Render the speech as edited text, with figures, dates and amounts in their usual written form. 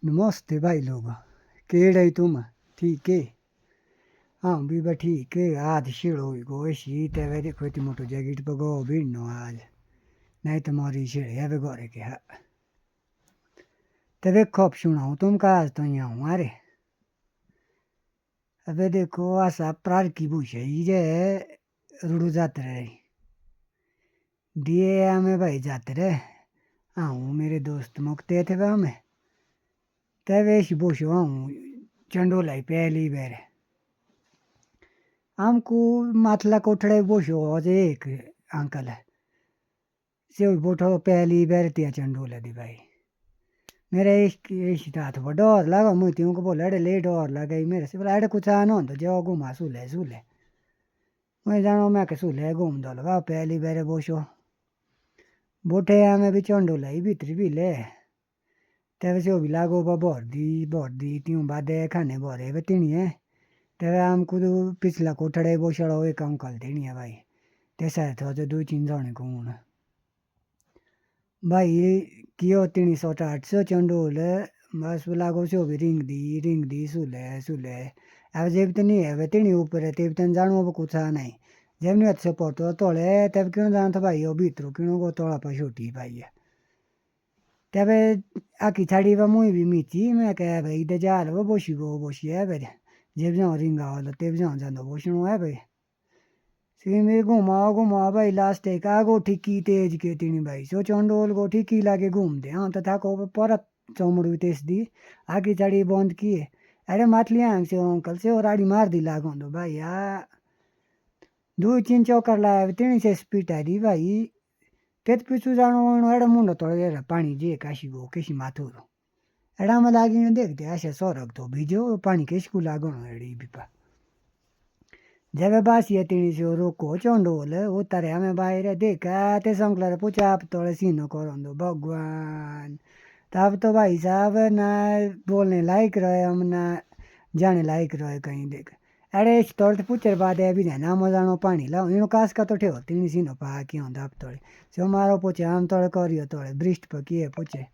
नमस्ते भाई लोग। केड़े तुम? ठीक है। हाँ भी बा ठीक है। आज शिड़ो गो शीत है देखो इतनी मोटो जैकेट पगो भी नो आज नहीं तुम्हारी शिड़े है गोरे के हा तबे खप सुनाऊं तुम का आज तो यहाँ हूँ अरे अबे देखो आशा प्रार की बुश है ये रुड़ू जाते रहे दिए हमें भाई जाते रहे हूँ मेरे दोस्त मुक्ते थे वह हमें तबे बुश हूँ चंडोलाई पहली बार हमको माथला कोठड़े बोशो अजे एक अंकल है से बोठो पहली बार तिया चंडोला दी भाई मेरे इस हाथ पर डर लगा मुझे त्यों को बोला अरे ले डर लगा मेरे से बोला अरे कुछ आना तो जो घुमा सूले मैं जानो मैं के सूले घूम दो लगा पहली बार बोशो बोठे हमें भी चंडोला ही भीतरी भी ले तब से वो भी लागो भर दी त्यों बादे खाने भरे बतिनी है तब हमको तो पिछला कोठड़े बोशड़ो एक अंकल देनी है भाई तेसा था जो 2-3 जने को हूँ भाई कियो 300-800 चंडोल बस लागो से भी रिंग दी सुले अब जेब तो नहीं है तेनी ऊपर है तेब तन जानो अब कुछ आ नहीं जब नहीं अच्छे पड़तो तोड़े तब क्यों जान था भाई वो भीतरो क्यों को तोड़ा पर छोटी भाई है तब आकी छाड़ी व मुई भी मीची मैं कह भाई दे जा लो बोशी है भाई जेब जाओ रिंग आओ तेब जाओ जानो बोशनो है भाई सिमी घुमा भाई लास्ट एक आगो ठिकी तेज के तीनी भाई सो चंडोल गो ठिकी लागे घूमते हाँ तो था को परत चौमड़ू तेज दी आगे चढ़ी बंद किए अरे माथलियाँ से अंकल से और आड़ी मार दी लागो दो भाई यार 2-3 चौकर लाया तीन से स्पीड आ दी भाई तेज पीछू जानो एड़ा मुंडो तोड़े पानी जे काशी गो किसी माथो एड़ा में लागी देखते ऐसे सोरग तो बीजो पानी किसको लागो एड़ी बीपा जब बास ये तीन से रोको चंडोल उतारे हमें बाहर देखा ते संकलर पूछा आप तोड़े सीनो करो दो भगवान तब तो भाई साहब ना बोलने लायक रहे हम ना जाने लायक रहे कहीं देख अरे इस तोड़ तो पूछे बाद अभी ना मजानो पानी लाओ इन कास का तो ठेव तीन सीनो पा क्यों आप तोड़े सो मारो पूछे हम तोड़े करियो तोड़े ब्रिस्ट पर किए पूछे